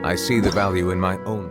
I see the value in my own.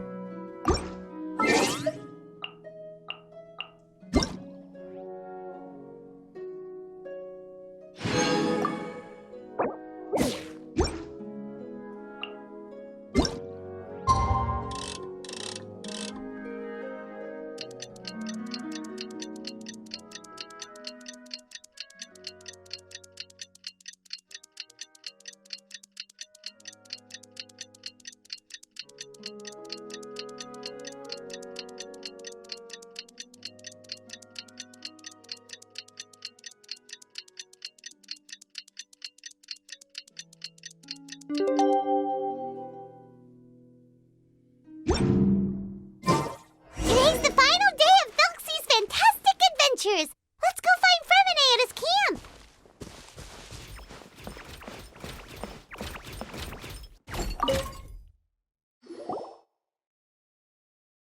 Today's the final day of Thelxie's fantastic adventures! Let's go find Fremine at his camp!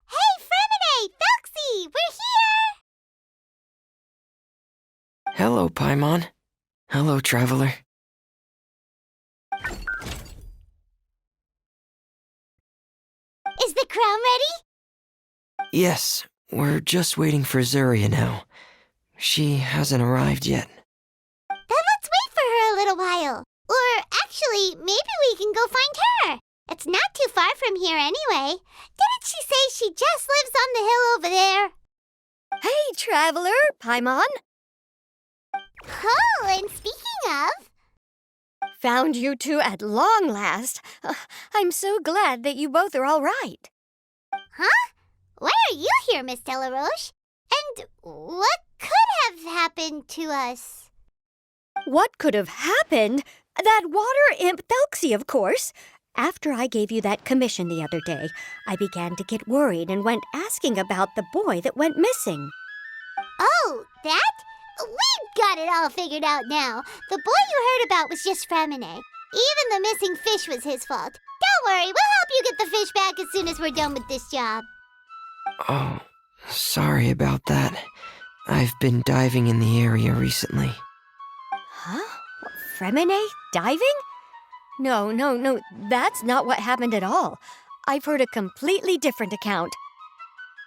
Hey, Fremine! Thelxie! We're here! Hello, Paimon. Hello, traveler. Is the crown ready? Yes, we're just waiting for Zuria now. She hasn't arrived yet. Then let's wait for her a little while. Or actually, maybe we can go find her. It's not too far from here anyway. Didn't she say she just lives on the hill over there? Hey, traveler, Paimon. Oh, and speaking of... Found you two at long last. I'm so glad that you both are all right. Huh? Why are you here, Miss Delaroche? And what could have happened to us? What could have happened? That water imp Thelxie, of course. After I gave you that commission the other day, I began to get worried and went asking about the boy that went missing. Oh, that? We've got it all figured out now. The boy you heard about was just Fremine. Even the missing fish was his fault. Don't worry, we'll help you get the fish back as soon as we're done with this job. Oh, sorry about that. I've been diving in the area recently. Huh? Fremine diving? No, that's not what happened at all. I've heard a completely different account.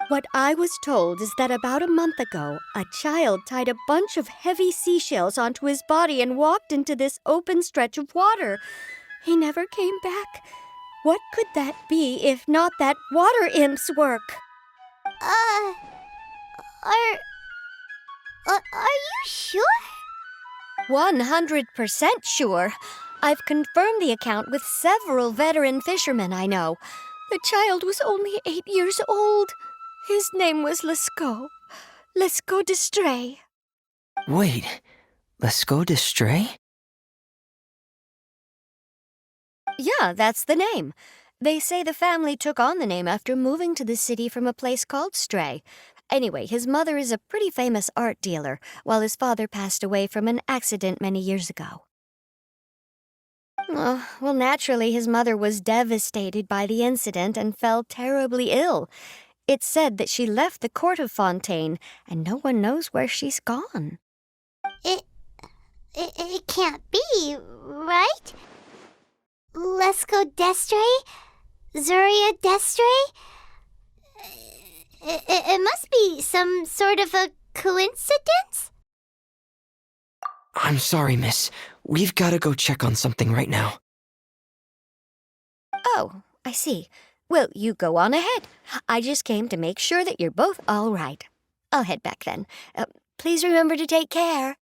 What I was told is that about a month ago, a child tied a bunch of heavy seashells onto his body and walked into this open stretch of water. He never came back. What could that be if not that water imp's work? Are you sure? 100% sure. I've confirmed the account with several veteran fishermen I know. The child was only 8 years old. His name was Lescaut. Lescaut d'Estray. Wait, Lescaut d'Estray? Yeah, that's the name. They say the family took on the name after moving to the city from a place called Stray. Anyway, his mother is a pretty famous art dealer, while his father passed away from an accident many years ago. Oh, well, naturally, his mother was devastated by the incident and fell terribly ill. It's said that she left the court of Fontaine, and no one knows where she's gone. It can't be, right? Lescaut d'Estray? Zuria d'Estray? It must be some sort of a coincidence? I'm sorry, miss. We've got to go check on something right now. Oh, I see. Well, you go on ahead. I just came to make sure that you're both all right. I'll head back then. Please remember to take care.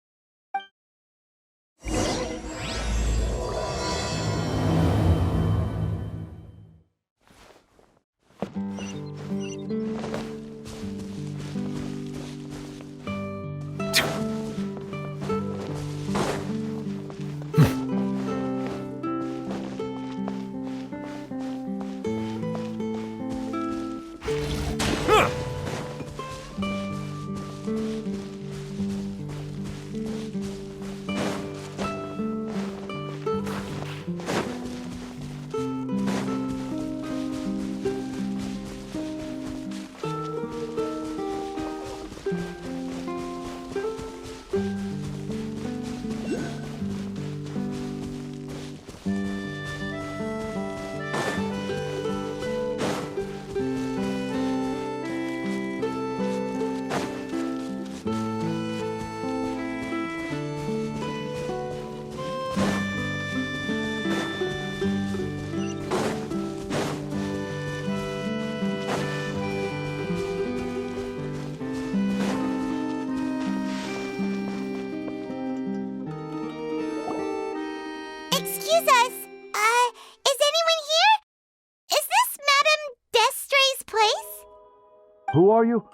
Who are you?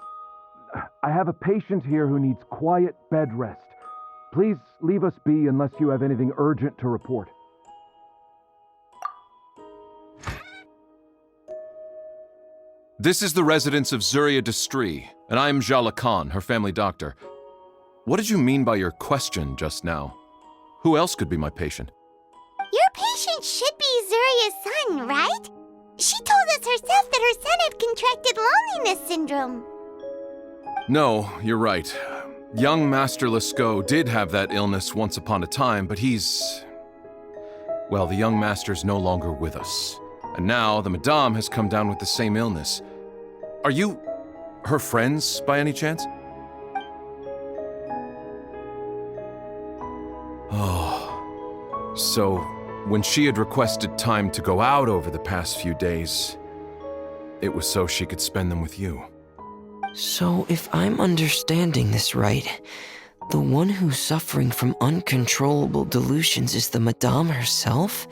I have a patient here who needs quiet bed rest. Please leave us be unless you have anything urgent to report. This is the residence of Zuria Destri, and I am Jala Khan, her family doctor. What did you mean by your question just now? Who else could be my patient? Your patient should be Zuria's son, right? She told us herself that her son had contracted loneliness syndrome. No, you're right. Young Master Lescaut did have that illness once upon a time, but well, the young master's no longer with us. And now the Madame has come down with the same illness. Are you her friends by any chance? Oh, so when she had requested time to go out over the past few days, it was so she could spend them with you. So, if I'm understanding this right, the one who's suffering from uncontrollable delusions is the Madame herself?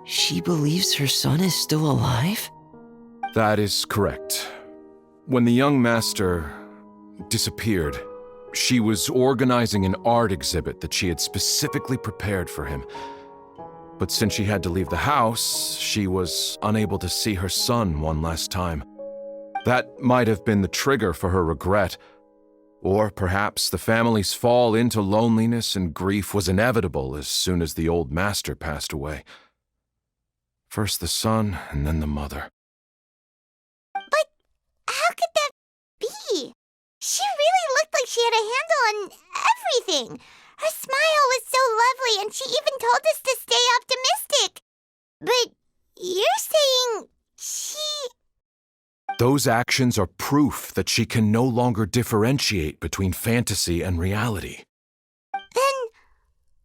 She believes her son is still alive? That is correct. When the young master disappeared, she was organizing an art exhibit that she had specifically prepared for him. But since she had to leave the house, she was unable to see her son one last time. That might have been the trigger for her regret. Or perhaps the family's fall into loneliness and grief was inevitable as soon as the old master passed away. First the son, and then the mother. But how could that be? She really looked like she had a handle on everything. Her smile was so lovely, and she even told us to stay optimistic. But you're saying she... Those actions are proof that she can no longer differentiate between fantasy and reality. Then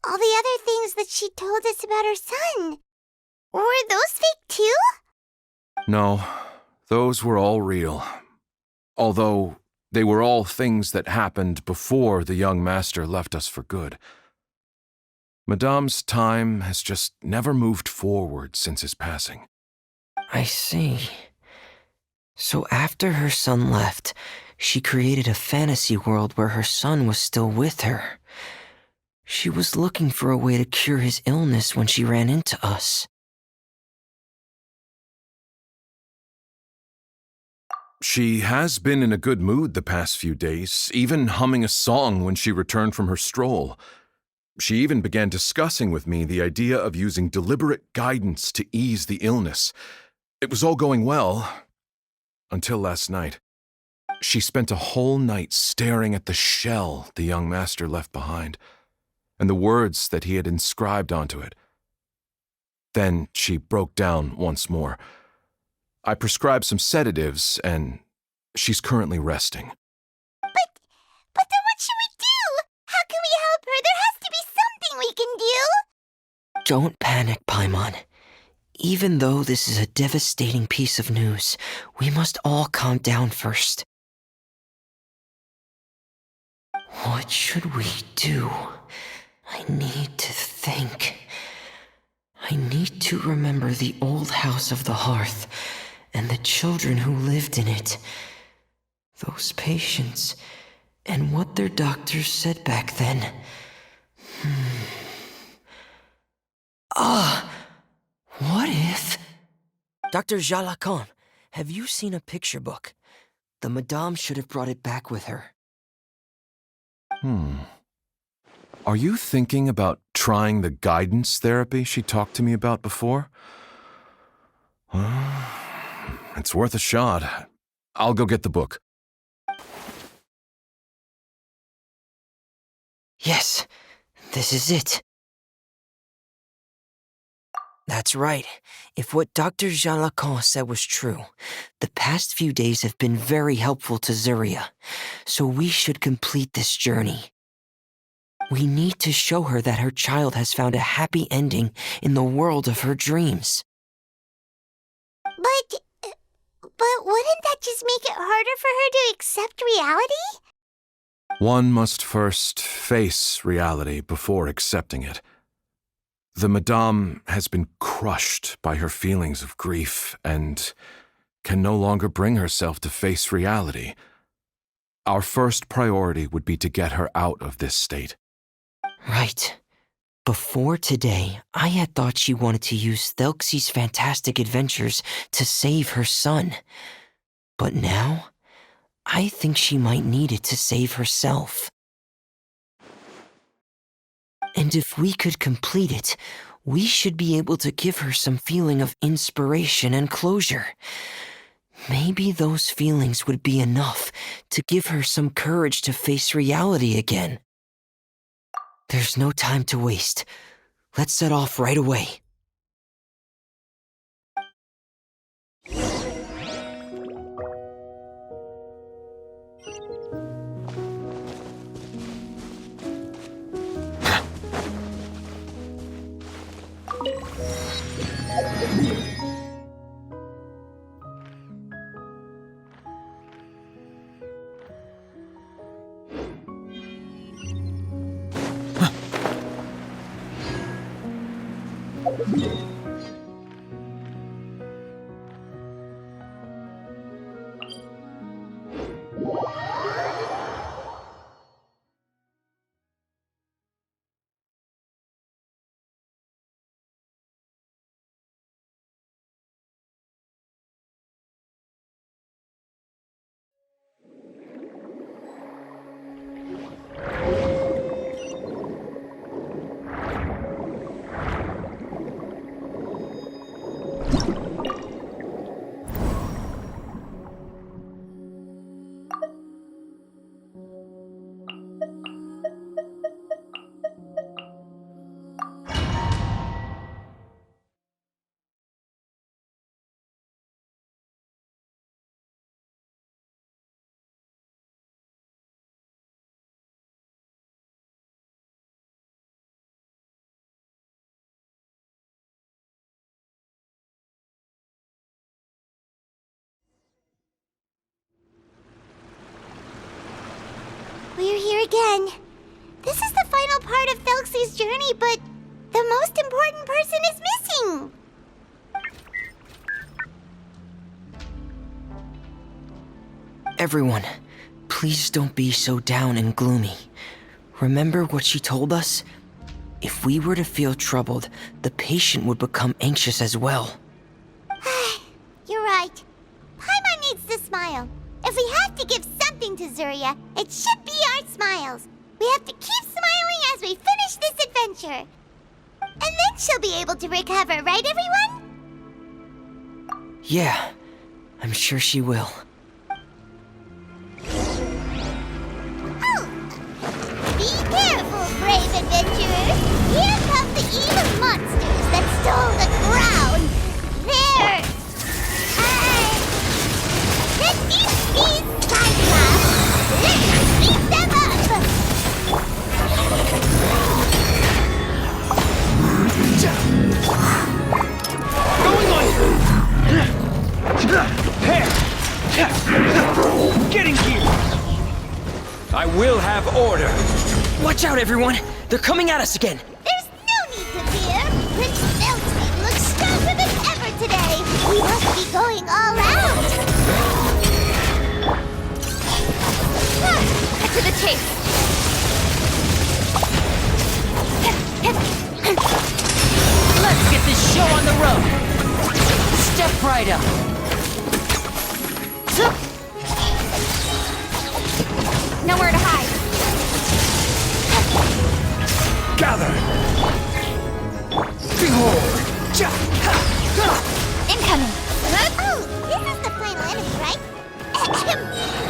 all the other things that she told us about her son, were those fake too? No, those were all real. Although they were all things that happened before the young master left us for good. Madame's time has just never moved forward since his passing. I see. So after her son left, she created a fantasy world where her son was still with her. She was looking for a way to cure his illness when she ran into us. She has been in a good mood the past few days, even humming a song when she returned from her stroll. She even began discussing with me the idea of using deliberate guidance to ease the illness. It was all going well, until last night. She spent a whole night staring at the shell the young master left behind, and the words that he had inscribed onto it. Then she broke down once more. I prescribed some sedatives, and she's currently resting. But then what should we do? How can we help her? There has to be something we can do. Don't panic, Paimon. Even though this is a devastating piece of news, we must all calm down first. What should we do? I need to think. I need to remember the old house of the hearth and the children who lived in it. Those patients, and what their doctors said back then. What if... Dr. Jalacan, have you seen a picture book? The Madame should have brought it back with her. Are you thinking about trying the guidance therapy she talked to me about before? It's worth a shot. I'll go get the book. Yes, this is it. That's right. If what Dr. Jalacan said was true, the past few days have been very helpful to Zuria, so we should complete this journey. We need to show her that her child has found a happy ending in the world of her dreams. But wouldn't that just make it harder for her to accept reality? One must first face reality before accepting it. The Madame has been crushed by her feelings of grief, and can no longer bring herself to face reality. Our first priority would be to get her out of this state. Right. Before today, I had thought she wanted to use Thelxie's fantastic adventures to save her son. But now, I think she might need it to save herself. And if we could complete it, we should be able to give her some feeling of inspiration and closure. Maybe those feelings would be enough to give her some courage to face reality again. There's no time to waste. Let's set off right away. We're here again. This is the final part of Thelxie's journey, but the most important person is missing. Everyone, please don't be so down and gloomy. Remember what she told us? If we were to feel troubled, the patient would become anxious as well. You're right. Paimon needs to smile. If we have to give something to Zuria, it should be our smiles. We have to keep smiling as we finish this adventure. And then she'll be able to recover, right, everyone? Yeah, I'm sure she will. Oh! Be careful, brave adventurers! Here come the evil monsters that stole the crown! They're... these Cyclops! Let's beat them up! Going on! Getting here! I will have order! Watch out, everyone! They're coming at us again! There's no need to fear! Prince Thelxie looks stronger than ever today! We must be going all out! Cut to the chase! Let's get this show on the road! Step right up! Nowhere to hide! Gather! Behold! Incoming! Oh, this is the final enemy, right?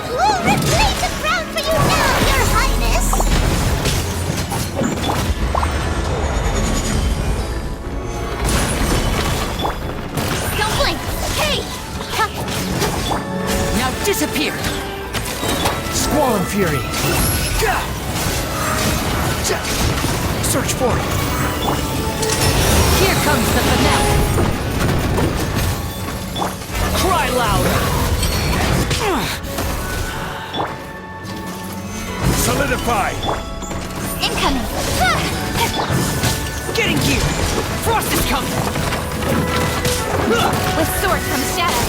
We'll reclaim the crown for you now, Your Highness! Don't blink! Hey! Now disappear! Squall and Fury! Search for it! Here comes the finale! Cry louder! Solidify! Incoming! Getting gear! Frost is coming! With sword from shadow!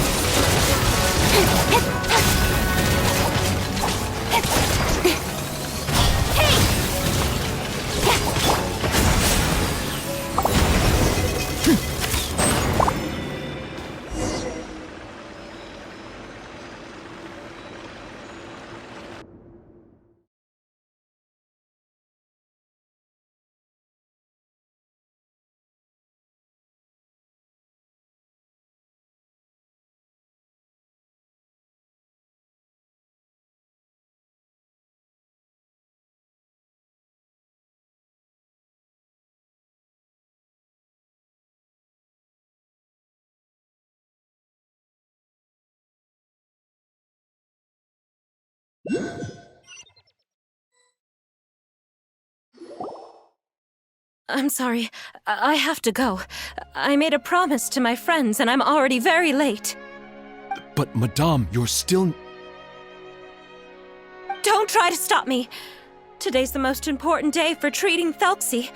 I'm sorry. I have to go. I made a promise to my friends, and I'm already very late. But, Madame, you're still... Don't try to stop me. Today's the most important day for treating Thelxie.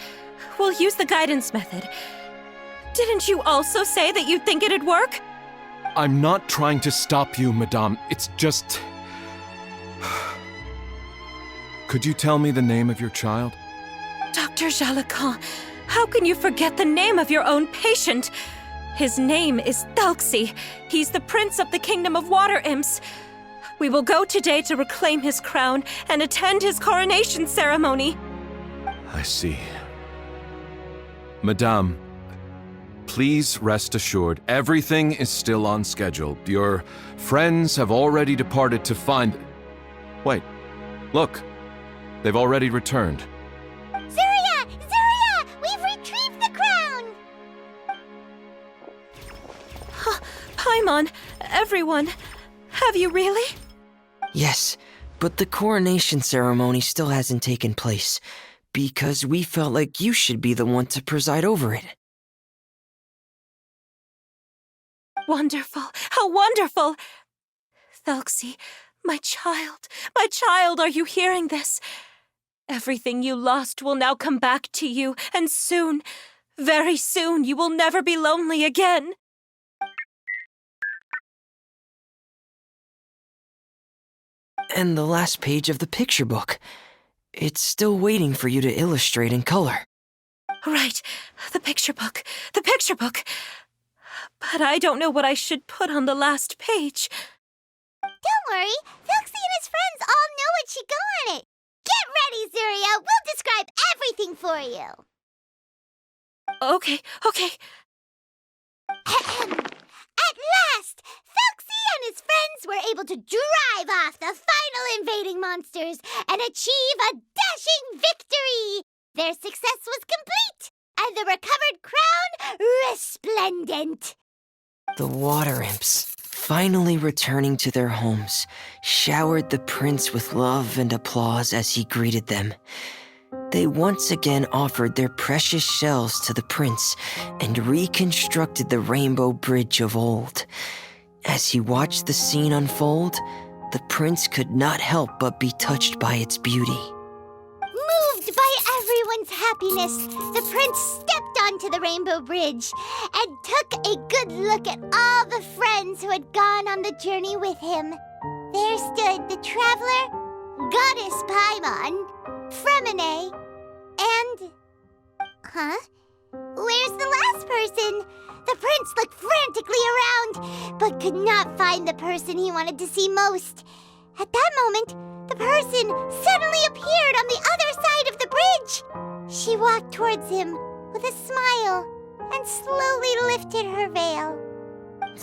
We'll use the guidance method. Didn't you also say that you'd think it'd work? I'm not trying to stop you, Madame. It's just... Could you tell me the name of your child? Dr. Jalacan, how can you forget the name of your own patient? His name is Thelxie. He's the prince of the kingdom of water imps. We will go today to reclaim his crown and attend his coronation ceremony. I see. Madame, please rest assured, everything is still on schedule. Your friends have already departed to find... Wait, look. They've already returned. Zuria! Zuria! We've retrieved the crown! Paimon, everyone, have you really? Yes, but the coronation ceremony still hasn't taken place, because we felt like you should be the one to preside over it. Wonderful! How wonderful! Thelxie, my child, are you hearing this? Everything you lost will now come back to you, and soon, very soon, you will never be lonely again. And the last page of the picture book. It's still waiting for you to illustrate in color. Right, the picture book. But I don't know what I should put on the last page. Don't worry, Thelxie and his friends all know what should go on it. Get ready, Zuria! We'll describe everything for you. Okay. At last, Thelxie and his friends were able to drive off the final invading monsters and achieve a dashing victory. Their success was complete, and the recovered crown resplendent. The water imps, finally returning to their homes, showered the prince with love and applause as he greeted them. They once again offered their precious shells to the prince and reconstructed the rainbow bridge of old. As he watched the scene unfold, the prince could not help but be touched by its beauty. Moved by everyone's happiness, the prince stepped onto the rainbow bridge and took a good look at all the friends who had gone on the journey with him. There stood the traveler, Goddess Paimon, Fremine, and... Where's the last person? The prince looked frantically around, but could not find the person he wanted to see most. At that moment, the person suddenly appeared on the other side of the bridge. She walked towards him with a smile and slowly lifted her veil.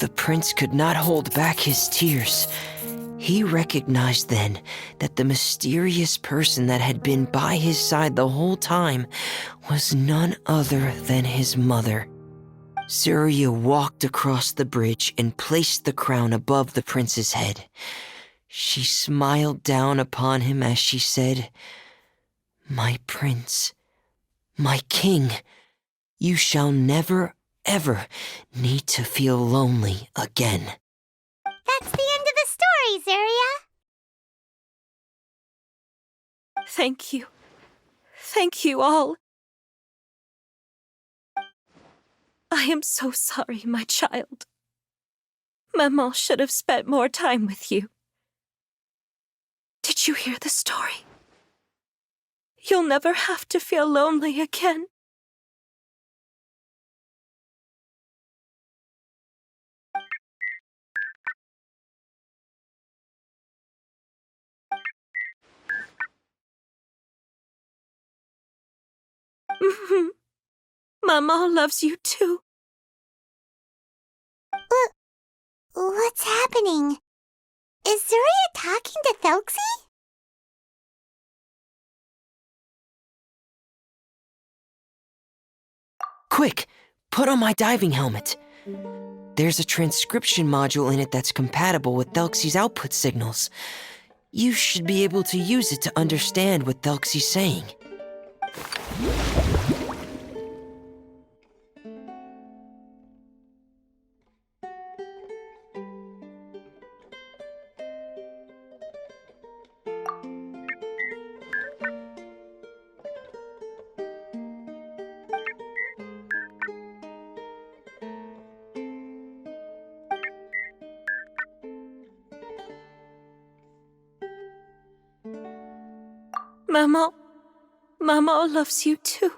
The prince could not hold back his tears. He recognized then that the mysterious person that had been by his side the whole time was none other than his mother. Zuria walked across the bridge and placed the crown above the prince's head. She smiled down upon him as she said, "My prince, my king, you shall never, ever need to feel lonely again." That's the end of the story, Zuria. Thank you. Thank you all. I am so sorry, my child. Maman should have spent more time with you. Did you hear the story? You'll never have to feel lonely again. Maman loves you too. What's happening? Is Zuria talking to Thelxie? Quick, put on my diving helmet. There's a transcription module in it that's compatible with Thelxie's output signals. You should be able to use it to understand what Thelxie's saying. Maman loves you too.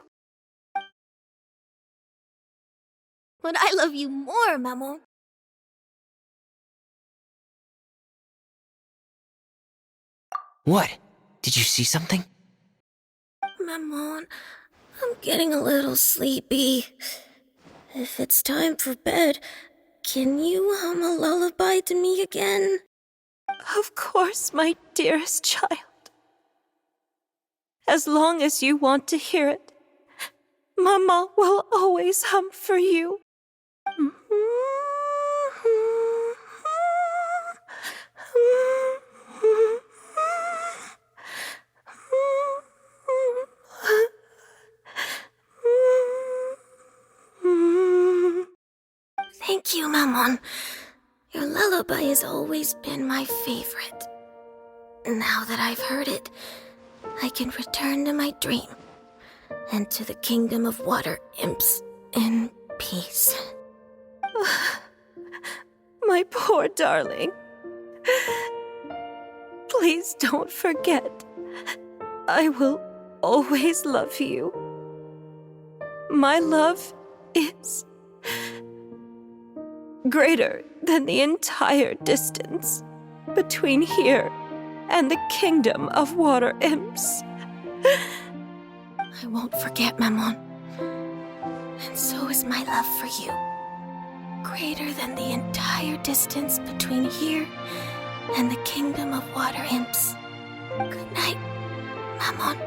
But I love you more, Maman. What? Did you see something? Maman, I'm getting a little sleepy. If it's time for bed, can you hum a lullaby to me again? Of course, my dearest child. As long as you want to hear it, Mama will always hum for you. Thank you, Maman. Your lullaby has always been my favorite. Now that I've heard it, I can return to my dream and to the kingdom of water imps in peace. My poor darling. Please don't forget. I will always love you. My love is greater than the entire distance between here and the kingdom of water imps. I won't forget, Maman. And so is my love for you. Greater than the entire distance between here and the kingdom of water imps. Good night, Maman.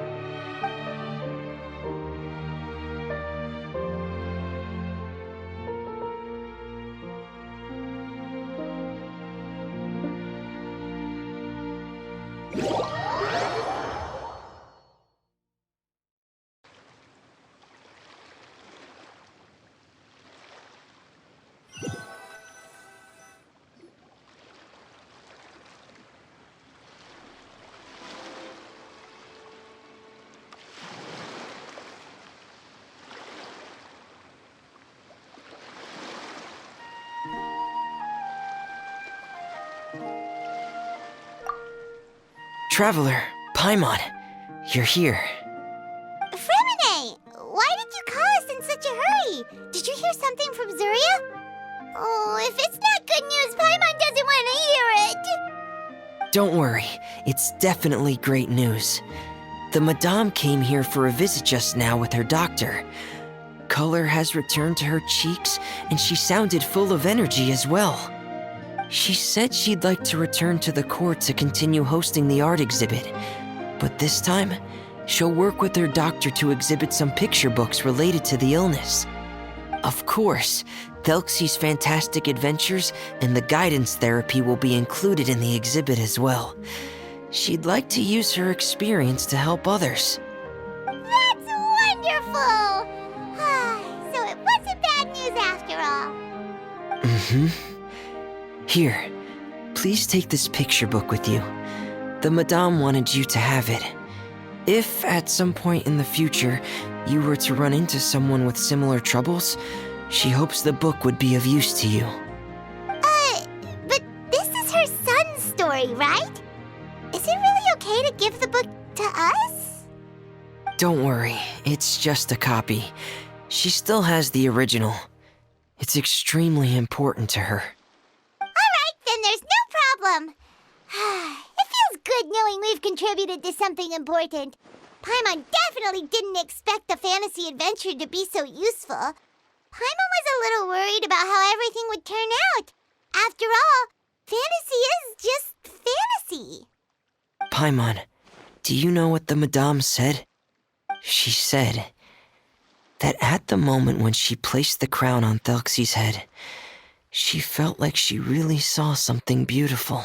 Traveler, Paimon, you're here. Fremine! Why did you call us in such a hurry? Did you hear something from Zuria? Oh, if it's not good news, Paimon doesn't want to hear it! Don't worry, it's definitely great news. The Madame came here for a visit just now with her doctor. Color has returned to her cheeks, and she sounded full of energy as well. She said she'd like to return to the court to continue hosting the art exhibit, but this time, she'll work with her doctor to exhibit some picture books related to the illness. Of course, Thelxie's fantastic adventures and the guidance therapy will be included in the exhibit as well. She'd like to use her experience to help others. That's wonderful! So it wasn't bad news after all. Mm-hmm. Here, please take this picture book with you. The Madame wanted you to have it. If at some point in the future you were to run into someone with similar troubles, she hopes the book would be of use to you. Don't worry, it's just a copy. She still has the original. It's extremely important to her. Alright, then there's no problem. It feels good knowing we've contributed to something important. Paimon definitely didn't expect the fantasy adventure to be so useful. Paimon was a little worried about how everything would turn out. After all, fantasy is just fantasy. Paimon, do you know what the Madame said? She said that at the moment when she placed the crown on Thelxie's head, she felt like she really saw something beautiful.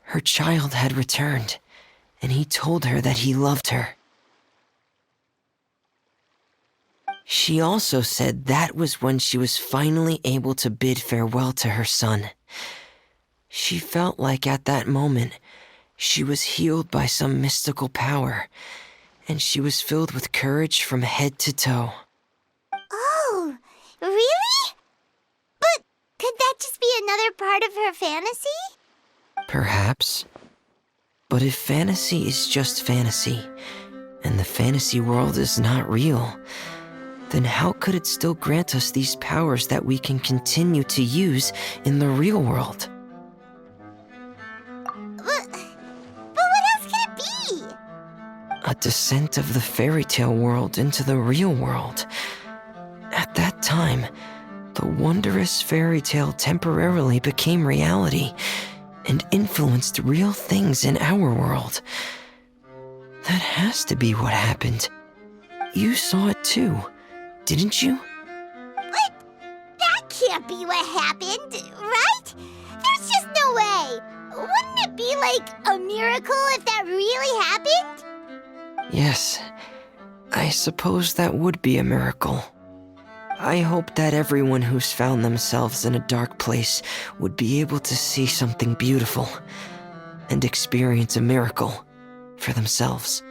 Her child had returned, and he told her that he loved her. She also said that was when she was finally able to bid farewell to her son. She felt like at that moment, she was healed by some mystical power, and she was filled with courage from head to toe. Oh, really? But could that just be another part of her fantasy? Perhaps. But if fantasy is just fantasy, and the fantasy world is not real, then how could it still grant us these powers that we can continue to use in the real world? But what else could it be? A descent of the fairy tale world into the real world. At that time, the wondrous fairy tale temporarily became reality and influenced real things in our world. That has to be what happened. You saw it too, didn't you? But that can't be what happened, right? There's just no way. Wouldn't it be like a miracle if that really happened? Yes, I suppose that would be a miracle. I hope that everyone who's found themselves in a dark place would be able to see something beautiful and experience a miracle for themselves.